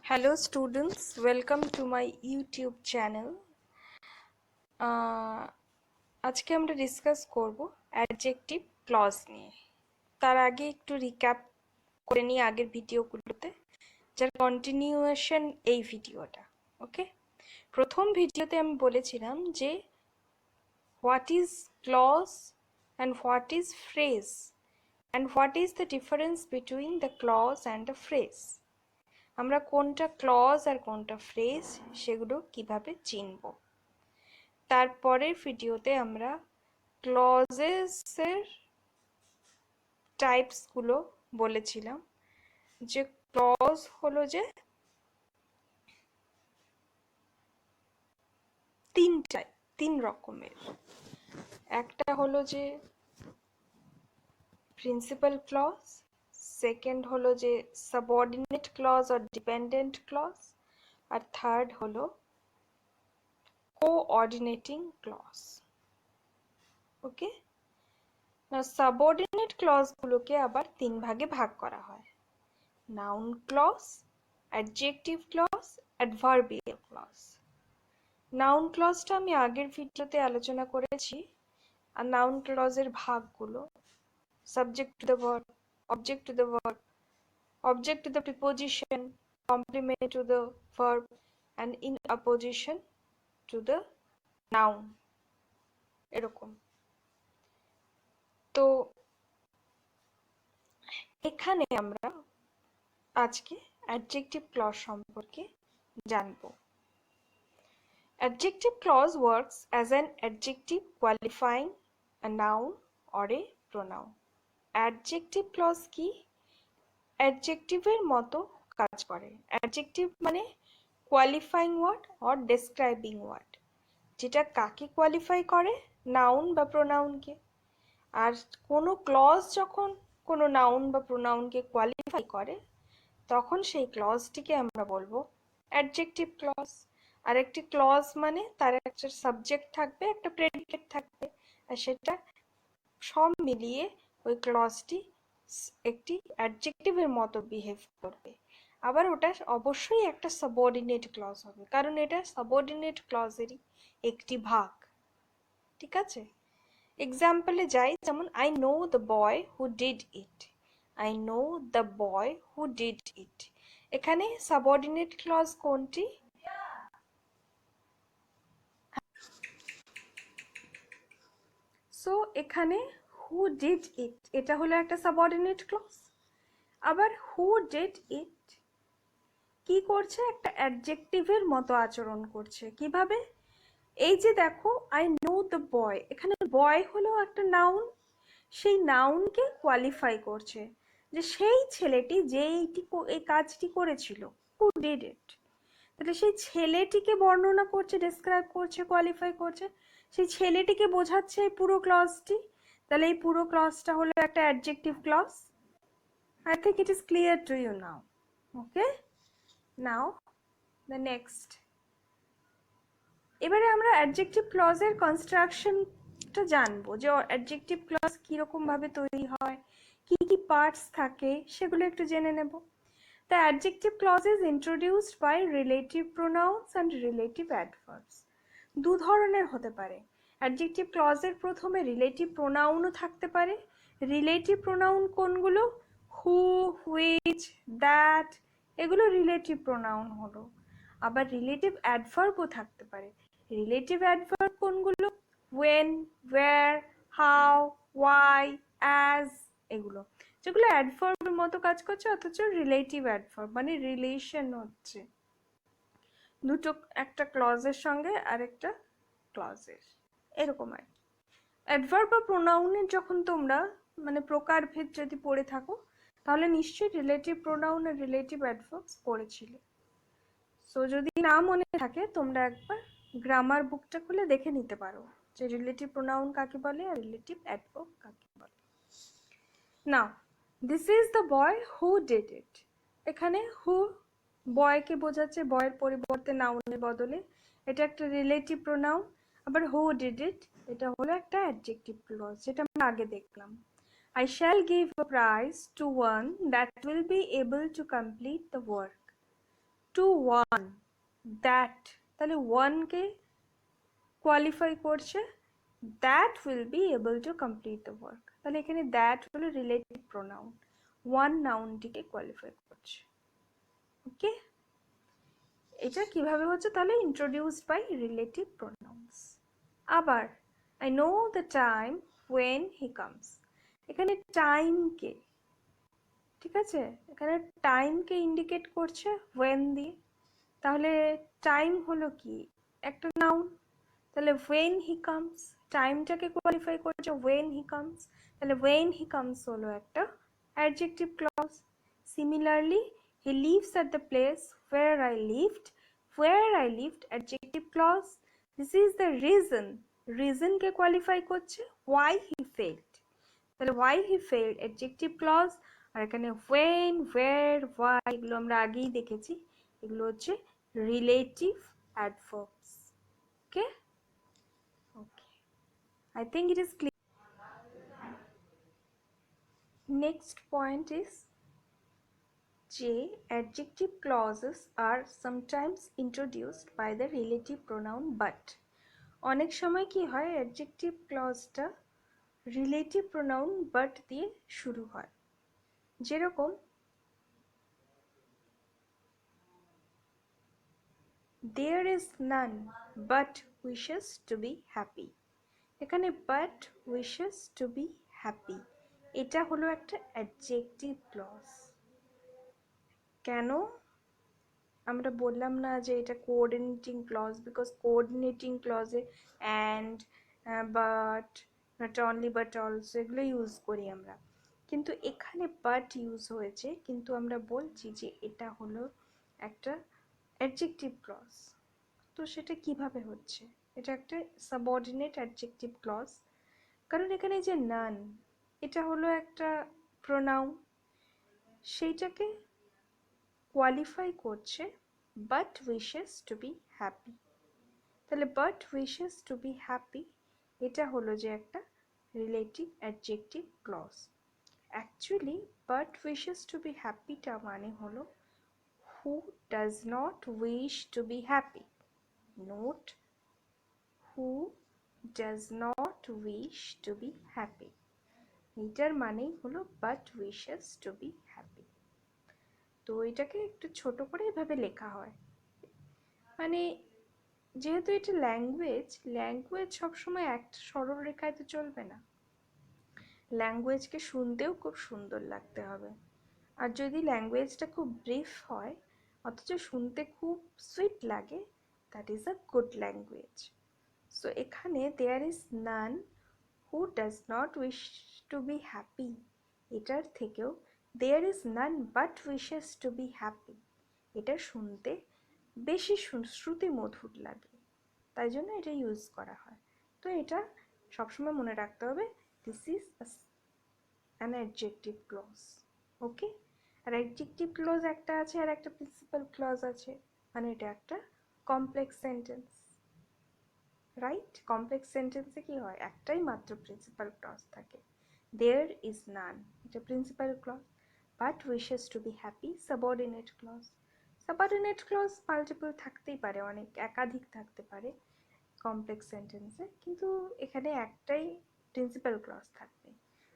Hello students, welcome to my YouTube channel. আজকে আমরা discuss করব অ্যাডজেক্টিভ ক্লজ নিয়ে। তার আগে একটু রিক্যাপ করে নিই আগের ভিডিওগুলোতে, যার কন্টিনিউয়েশন এই ভিডিওটা। ওকে, প্রথম ভিডিওতে আমি বলেছিলাম যে what is clause and what is phrase and what is the difference between the clause and the phrase. আমরা কোনটা ক্লজ আর কোনটা ফ্রেজ সেগুলো কিভাবে চিনব। তারপরের ভিডিওতে আমরা ক্লজেসের টাইপসগুলো বলেছিলাম, যে ক্লজ হলো যে তিন রকমের। একটা হলো যে প্রিন্সিপাল ক্লজ, সেকেন্ড হলো যে subordinate clause or dependent clause, আর থার্ড হলো কোঅর্ডিনেটিং ক্লজ। ওকে, না সাবঅর্ডিনেট ক্লজগুলোকে আবার তিন ভাগে ভাগ করা হয়: noun clause, adjective clause, adverbial clause. Noun ক্লজটা আমি আগের ভিডিওতে আলোচনা করেছি। আর নাউন ক্লজের ভাগগুলো: subject to the verb, object to the verb, object to the preposition, complement to the verb, and in opposition to the noun, এরকম। তো এখানে আমরা আজকে অ্যাডজেক্টিভ ক্লজ সম্পর্কে জানব। Adjective clause works as an adjective qualifying a noun or a pronoun. Adjective clause কি? Adjective এর মতো কাজ করে। Adjective মানে qualifying word or describing word, যেটা কাকে কোয়ালিফাই করে? নাউন বা প্রোনাউনকে। আর কোনো ক্লজ যখন কোনো নাউন বা প্রোনাউনকে কোয়ালিফাই করে, তখন সেই ক্লজটিকে আমরা বলবো অ্যাডজেক্টিভ ক্লজ। আর একটি ক্লজ মানে তার একটা সাবজেক্ট থাকবে, একটা প্রেডিকেট থাকবে, আর সেটা সব মিলিয়ে ওই ক্লজটি একটি অ্যাডজেক্টিভের মতো বিহেভ করবে। আবার ওটা অবশ্যই একটা সাবঅর্ডিনেট ক্লজ হবে, কারণ এটা সাবঅর্ডিনেট ক্লজেরই একটি ভাগ। ঠিক আছে, এক্সাম্পলে যাই, যেমন I know the boy who did it. I know the boy who did it. এখানে সাবঅর্ডিনেট ক্লজ কোনটি? সো এখানে who did it এটা হলো একটা সাবঅর্ডিনেট ক্লজ। আবার who did it কি করছে? একটা অ্যাডজেক্টিভের মতো আচরণ করছে। কিভাবে? এই যে দেখো, আই নো দ্য বয়, এখানে বয় হলো একটা নাউন, সেই নাউনকে কোয়ালিফাই করছে, যে সেই ছেলেটি যে এই কাজটি করেছিল, হু ডিড ইট। তাহলে সেই ছেলেটিকে বর্ণনা করছে, ডেসক্রাইব করছে, কোয়ালিফাই করছে, সেই ছেলেটিকে বোঝাচ্ছে এই পুরো ক্লজটি। তাহলে এই পুরো ক্লজটা হলো একটা adjective clause. I think it is clear to you now. Okay, now the next. এবারে আমরা অ্যাডজেক্টিভ ক্লজের কনস্ট্রাকশনটা জানবো, যে অ্যাডজেক্টিভ ক্লজ কিরকম ভাবে তৈরি হয়, কি কি পার্টস থাকে, সেগুলো একটু জেনে নেব। The adjective clause is introduced by relative pronouns and relative adverbs. দু ধরনের হতে পারে। অ্যাডজেক্টিভ ক্লজের প্রথমে রিলেটিভ প্রোনাউনও থাকতে পারে। রিলেটিভ প্রোনাউন কোনগুলো? হু, হুইচ, দ্যাট, এগুলো রিলেটিভ প্রোনাউন হলো। আবার রিলেটিভ অ্যাডভার্বও থাকতে পারে। রিলেটিভ অ্যাডভার্ব কোনগুলো? when, where, how, why, as, এগুলো, যেগুলো অ্যাডভার্বের মতো কাজ করছে অথচ রিলেটিভ অ্যাডভার্ব, মানে রিলেশন হচ্ছে দুটো, একটা ক্লজের সঙ্গে আরেকটা ক্লজের, এরকম আর কি। অ্যাডভার্ব বা প্রোনাউনের যখন তোমরা মানে প্রকারভেদ যদি পড়ে থাকো, তাহলে নিশ্চয়ই রিলেটিভ প্রোনাউন আর রিলেটিভ অ্যাডভার্বস পড়েছিলে। সো যদি না মনে থাকে, তোমরা একবার গ্রামার বুকটা খুলে দেখে নিতে পারো যে রিলেটিভ প্রোনাউন কাকে বলে আর রিলেটিভ অ্যাডভার্ব কাকে বলে। Now, this is the boy who did it. এখানে হু বয়কে বোঝাচ্ছে, বয়ের পরিবর্তে নাউনের বদলে, এটা একটা রিলেটিভ প্রোনাউন। আবার হু ডিড ইট এটা হলো একটা অ্যাডজেক্টিভ ক্লজ, যেটা আমরা আগে দেখলাম। I shall give a prize to one that will be able to complete the work. To one, that, তাহলে ওয়ানকে কোয়ালিফাই করছে, that will be able to complete the work. তাহলে এখানে দ্যাট হলো রিলেটিভ প্রোনাউন, ওয়ান নাউনটিকে qualify করছে। Okay, এটা কিভাবে হচ্ছে তাহলে ইন্ট্রোডিউসড বাই রিলেটিভ প্রোনাউন্স। আবার I know the time when he comes, এখানে টাইমকে, ঠিক আছে, এখানে টাইমকে ইন্ডিকেট করছে ওয়েন দিয়ে। তাহলে টাইম হলো কি একটা নাউন, তাহলে ওয়েন হি কামস টাইমটাকে কোয়ালিফাই করছে ওয়েন হি কামস, তাহলে ওয়েন হি কামস হলো একটা adjective clause. Similarly he lives at the place where I lived, where I lived adjective clause. This is the reason, রিজনকে qualify করছে why he failed, তাহলে why he failed adjective clause. আর এখানে when, wire, Y এগুলো আমরা আগেই দেখেছি, এগুলো হচ্ছে relative adverbs. Okay, okay, I think it is clear. Next point is যে adjective clauses are sometimes introduced by the relative pronoun but. অনেক সময় কি হয় adjective clauseটা relative pronoun but দিয়ে শুরু হয়, যেরকম there is none but wishes to be happy, এখানে but wishes to be happy এটা হলো একটা adjective clause। কেন আমরা বললাম না যে এটা কোঅর্ডিনেটিং ক্লজ, বিকজ কোঅর্ডিনেটিং ক্লজে and, but, not only but also এগুলো ইউজ করি আমরা, কিন্তু এখানে বাট ইউজ হয়েছে, কিন্তু আমরা বলছি যে এটা হলো একটা অ্যাডজেক্টিভ ক্লজ। তো সেটা কিভাবে হচ্ছে, এটা একটা সাবঅর্ডিনেট অ্যাডজেক্টিভ ক্লজ, কারণ এখানে যে নান এটা হলো একটা প্রোনাউন, সেইটাকে কোয়ালিফাই করছে but wishes to be happy, তাহলে but wishes to be happy এটা হলো যে একটা relative adjective clause. Actually but wishes to be happy টা মানে হলো who does not wish to be happy, note who does not wish to be happy, এটার মানেই হলো but wishes to be happy। তো এটাকে একটু ছোট করে এভাবে লেখা হয়, মানে যেহেতু এটা ল্যাঙ্গুয়েজ, ল্যাঙ্গুয়েজ সবসময় একটা সরল রেখায় তো চলবে না, ল্যাঙ্গুয়েজকে শুনতেও খুব সুন্দর লাগতে হবে। আর যদি ল্যাঙ্গুয়েজটা খুব ব্রিফ হয় অথচ শুনতে খুব সুইট লাগে, that is a good language. So এখানে there is none who does not wish to be happy, এটার থেকেও there is none but wishes to be happy, এটা শুনতে বেশি শ্রুতি মধুর লাগে, তাই জন্য এটা ইউজ করা হয়। তো এটা সবসময় মনে রাখতে হবে, this is an adjective clause. Okay, আর অ্যাডজেক্টিভ ক্লজ একটা আছে আর একটা প্রিন্সিপাল ক্লজ আছে, মানে এটা একটা কমপ্লেক্স সেন্টেন্স, রাইট? কমপ্লেক্স সেন্টেন্সে কি হয়, একটাই মাত্র প্রিন্সিপাল ক্লজ থাকে, দেয়ার ইজ নান এটা principal clause, but wishes to be happy subordinate clause. Subordinate clause multiple থাকতেই পারে, অনেক একাধিক থাকতে পারে কমপ্লেক্স সেন্টেন্সে, কিন্তু এখানে একটাই প্রিন্সিপাল ক্লজ থাকবে।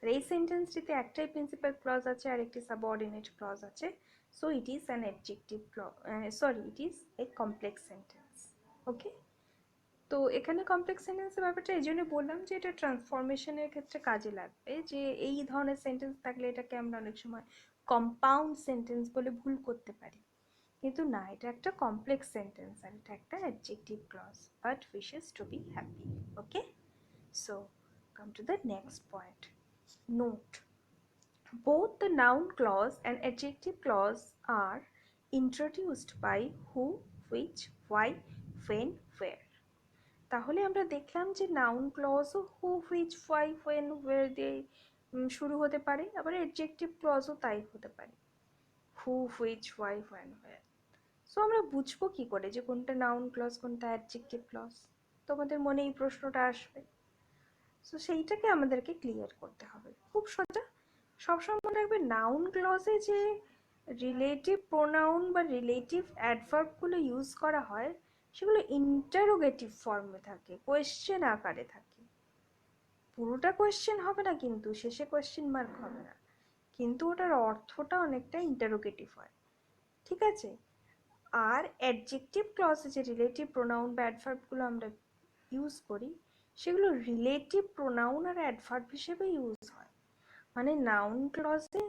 আর এই সেন্টেন্সটিতে একটাই প্রিন্সিপাল ক্লজ আছে আর একটি সাবঅর্ডিনেট ক্লজ আছে, so it is an adjective clause, sorry it is a complex sentence. Okay, তো এখানে কমপ্লেক্স সেন্টেন্সের ব্যাপারটা এই জন্য বললাম যে এটা ট্রান্সফরমেশনের ক্ষেত্রে কাজে লাগবে, যে এই ধরনের সেন্টেন্স থাকলে এটাকে আমরা অনেক সময় কম্পাউন্ড সেন্টেন্স বলে ভুল করতে পারি, কিন্তু না, এটা একটা কমপ্লেক্স সেন্টেন্স আর এটা একটা adjective clause, but wishes to be happy. Okay, so come to the next point, note both the noun clause and adjective clause are introduced by who, which, why, when, where। তাহলে আমরা দেখলাম যে noun ক্লজও who, which, why, when, where দিয়ে শুরু হতে পারে, আবার অ্যাডজেক্টিভ ক্লজও তাই হতে পারে, হু, হুইচ, হোয়াই, হোয়েন, ওয়ের। সো আমরা বুঝবো কি করে যে কোনটা নাউন ক্লজ কোনটা অ্যাডজেক্টিভ ক্লজ? তোমাদের মনে এই প্রশ্নটা আসবে, সো সেইটাকে আমাদেরকে ক্লিয়ার করতে হবে, খুব সোজা। সবসময় মনে রাখবে নাউন ক্লজে যে রিলেটিভ প্রোনাউন বা রিলেটিভ অ্যাডভার্বগুলো ইউজ করা হয় সেগুলো ইন্টারোগেটিভ ফর্মে থাকে, কোয়েশ্চেন আকারে থাকে। পুরোটা কোয়েশ্চেন হবে না, কিন্তু শেষে কোয়েশ্চেন মার্ক হবে না, কিন্তু ওটার অর্থটা অনেকটা ইন্টারোগেটিভ হয়, ঠিক আছে? আর অ্যাডজেক্টিভ ক্লজে যে রিলেটিভ প্রোনাউন বা অ্যাডভার্বগুলো আমরা ইউজ করি সেগুলো রিলেটিভ প্রোনাউন আর অ্যাডভার্ব হিসেবে ইউজ হয়। মানে নাউন ক্লজে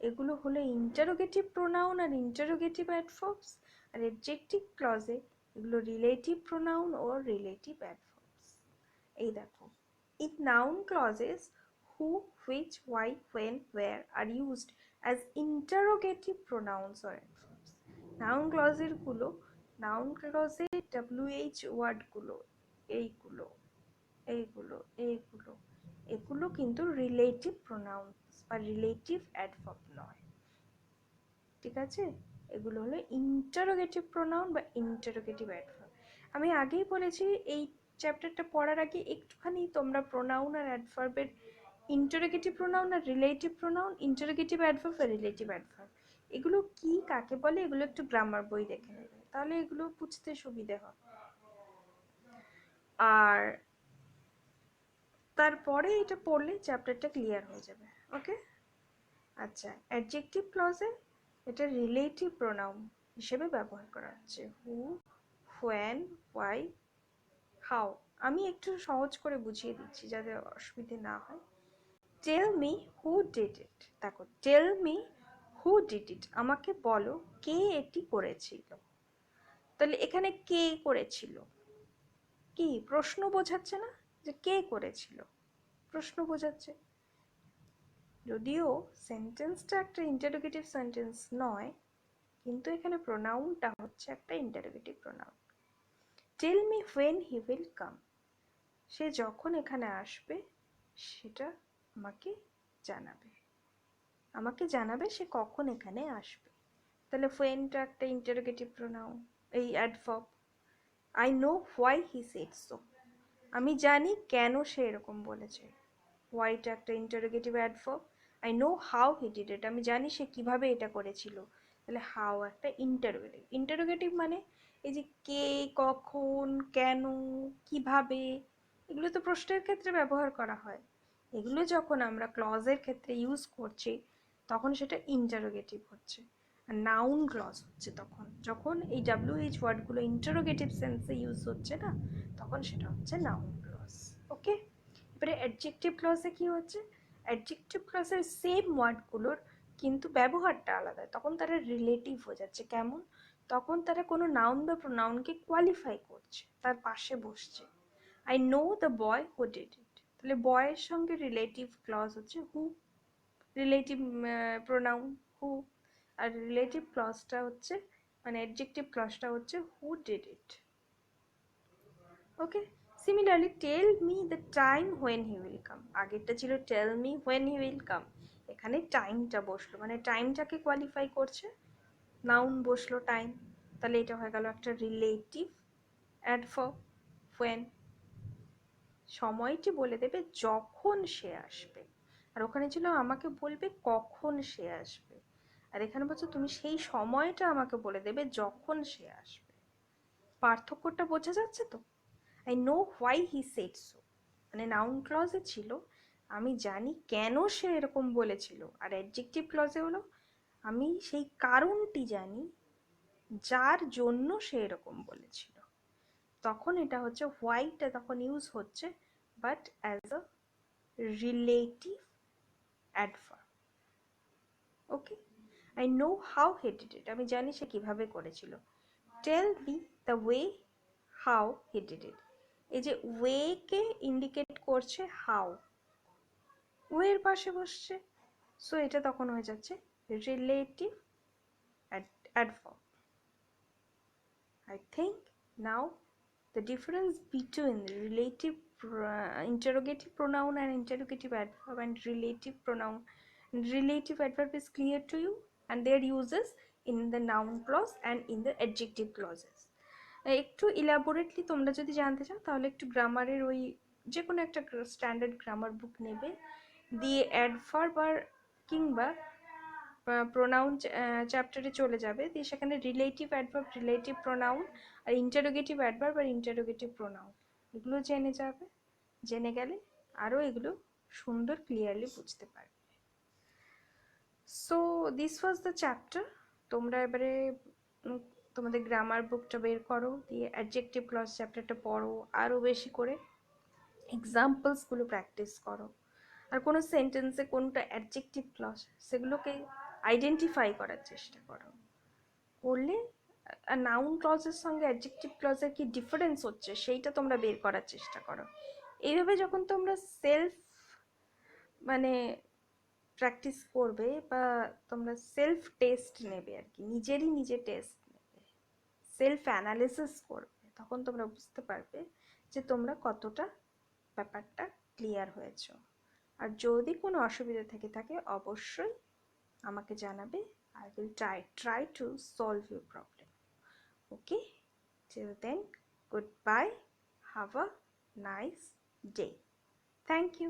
এগুলো হলো ইন্টারোগেটিভ প্রোনাউন আর ইন্টারোগেটিভ অ্যাডভার্বস, আর অ্যাডজেক্টিভ ক্লজে এগুলো রিলেটিভ প্রোনাউন ও রিলেটিভ অ্যাডভার্বস। এই দেখো, in noun clauses who, which, why, when, where are used as interrogative pronouns or adverbs. noun clauses গুলো, noun clause এ wh word গুলো, এইগুলো এইগুলো এইগুলো এগুলো কিন্তু রিলেটিভ প্রোনাউন্স বা রিলেটিভ অ্যাডভার্ব নয়, ঠিক আছে? এগুলো হলো ইন্টারোগেটিভ প্রোনাউন বা ইন্টারোগেটিভ অ্যাডভার্ব। আমি আগেই বলেছি এই চ্যাপ্টারটা পড়ার আগে একটুখানি তোমরা প্রোনাউন আর অ্যাডভার্বের ইন্টারোগেটিভ প্রোনাউন আর রিলেটিভ প্রোনাউন, ইন্টারোগেটিভ অ্যাডভার্ব আর রিলেটিভ অ্যাডভার্ব এগুলো কি কাকে বলে এগুলো একটু গ্রামার বই দেখে নেবে, তাহলে এগুলো বুঝতে সুবিধে হয়। আর তারপরে এটা পড়লে চ্যাপ্টারটা ক্লিয়ার হয়ে যাবে, ওকে? আচ্ছা, অ্যাডজেক্টিভ ক্লজে এটা রিলেটিভ প্রোনাউন হিসেবে ব্যবহার করা হচ্ছে, হু, হোয়েন, হোয়াই, হাউ। আমি একটু সহজ করে বুঝিয়ে দিচ্ছি যাতে অসুবিধে না হয়। Tell me who did it. দেখো, টেল মি হু ডিড ইট, আমাকে বলো কে এটি করেছিল। তাহলে এখানে কে করেছিল কি প্রশ্ন বোঝাচ্ছে না, যে কে করেছিল প্রশ্ন বোঝাচ্ছে। যদিও সেন্টেন্সটা একটা ইন্টারোগেটিভ সেন্টেন্স নয়, কিন্তু এখানে প্রোনাউনটা হচ্ছে একটা interrogative pronoun. Tell me when he will come, সে যখন এখানে আসবে সেটা আমাকে জানাবে, আমাকে জানাবে সে কখন এখানে আসবে। তাহলে হোয়েনটা একটা ইন্টারোগেটিভ প্রোনাউন, এই adverb. I know why he said so, আমি জানি কেন সে এরকম বলেছে। হোয়াইটা একটা interrogative adverb. I know how he did it, আমি জানি সে কিভাবে এটা করেছিল। তাহলে হাউ একটা ইন্টারোগেটিভ। ইন্টারোগেটিভ মানে এই যে কে, কখন, কেন, কিভাবে, এগুলো তো প্রশ্নের ক্ষেত্রে ব্যবহার করা হয়। এগুলো যখন আমরা ক্লজের ক্ষেত্রে ইউজ করছি তখন সেটা ইন্টারোগেটিভ হচ্ছে। আর নাউন ক্লজ হচ্ছে তখন যখন এই WH ওয়ার্ডগুলো ইন্টারোগেটিভ সেন্সে ইউজ হচ্ছে না, তখন সেটা হচ্ছে নাউন ক্লজ, ওকে? এবারে অ্যাডজেক্টিভ ক্লজে কি হচ্ছে, অ্যাডজেক্টিভ ক্লজের সেম ওয়ার্ডগুলোর কিন্তু ব্যবহারটা আলাদা, তখন তারা রিলেটিভ হয়ে যাচ্ছে। কেমন? তখন তারা কোনো নাউন বা প্রোনাউনকে কোয়ালিফাই করছে, তার পাশে বসছে। I know the boy who did it, তাহলে বয়ের সঙ্গে রিলেটিভ ক্লজ হচ্ছে হু, রিলেটিভ প্রোনাউন হু। আর রিলেটিভ ক্লজটা হচ্ছে মানে অ্যাডজেক্টিভ ক্লজটা হচ্ছে who did it, okay? Similarly tell me the time when he will come, আগেরটা ছিল tell me when he will come, এখানে টাইমটা বসলো মানে টাইমটাকে কোয়ালিফাই করছে, নাউন বসলো টাইম, তাহলে এটা হয়ে গেল একটা রিলেটিভ অ্যাডভার্ব। হোয়েন সময়টি বলে দেবে যখন সে আসবে, আর ওখানে ছিল আমাকে বলবে কখন সে আসবে, আর এখানে বলছো তুমি সেই সময়টা আমাকে বলে দেবে যখন সে আসবে। পার্থক্যটা বোঝা যাচ্ছে তো? I know why he said so, মানে নাউন ক্লজে ছিল আমি জানি কেন সে এরকম বলেছিল, আর অ্যাডজেক্টিভ ক্লজে হলো আমি সেই কারণটি জানি যার জন্য সে এরকম বলেছিল। তখন এটা হচ্ছে হোয়াইটা তখন ইউজ হচ্ছে but as a relative adverb, okay? I know how he did it, আমি জানি সে কিভাবে করেছিল। Tell me the way how he did it, এই যে ওয়েকে ইন্ডিকেট করছে হাউ, ওয়ের পাশে বসছে, সো এটা তখন হয়ে যাচ্ছে relative adverb. I think now the difference between relative interrogative pronoun and interrogative adverb and relative adverb is clear to you, and their uses in the noun clause and in the adjective clauses. একটু elaborately তোমরা যদি জানতে চাও তাহলে একটু গ্রামারের ওই যে কোনো একটা স্ট্যান্ডার্ড গ্রামার বুক নেবে, দিয়ে অ্যাডভার্ব আর কিংবা প্রোনাউন চ্যাপ্টারে চলে যাবে, দিয়ে সেখানে রিলেটিভ অ্যাডভার্ব, রিলেটিভ প্রোনাউন, আর ইন্টারোগেটিভ অ্যাডভার্ব আর ইন্টারোগেটিভ প্রোনাউন, এগুলো জেনে যাবে। জেনে গেলে আরও এগুলো সুন্দর ক্লিয়ারলি বুঝতে পারবে। So this was the chapter. তোমরা এবারে তোমাদের গ্রামার বুকটা বের করো, দিয়ে অ্যাডজেক্টিভ ক্লজ চ্যাপ্টারটা পড়ো আরও বেশি করে, এক্সাম্পলসগুলো প্র্যাকটিস করো, আর কোনো সেন্টেন্সে কোনটা অ্যাডজেক্টিভ ক্লজ সেগুলোকে আইডেন্টিফাই করার চেষ্টা করো। করলে নাউন ক্লজের সঙ্গে অ্যাডজেক্টিভ ক্লজের কি ডিফারেন্স হচ্ছে সেইটা তোমরা বের করার চেষ্টা করো। এইভাবে যখন তোমরা মানে প্র্যাকটিস করবে বা তোমরা সেলফ টেস্ট নেবে আর কি, নিজে টেস্ট নেবে, সেলফ অ্যানালিসিস করবে, তখন তোমরা বুঝতে পারবে যে তোমরা কতটা ব্যাপারটা ক্লিয়ার হয়েছো। আর যদি কোনো অসুবিধা থেকে থাকে অবশ্যই আমাকে জানাবে। I will try to solve your problem. Okay? Till then, goodbye. Have a nice day. Thank you.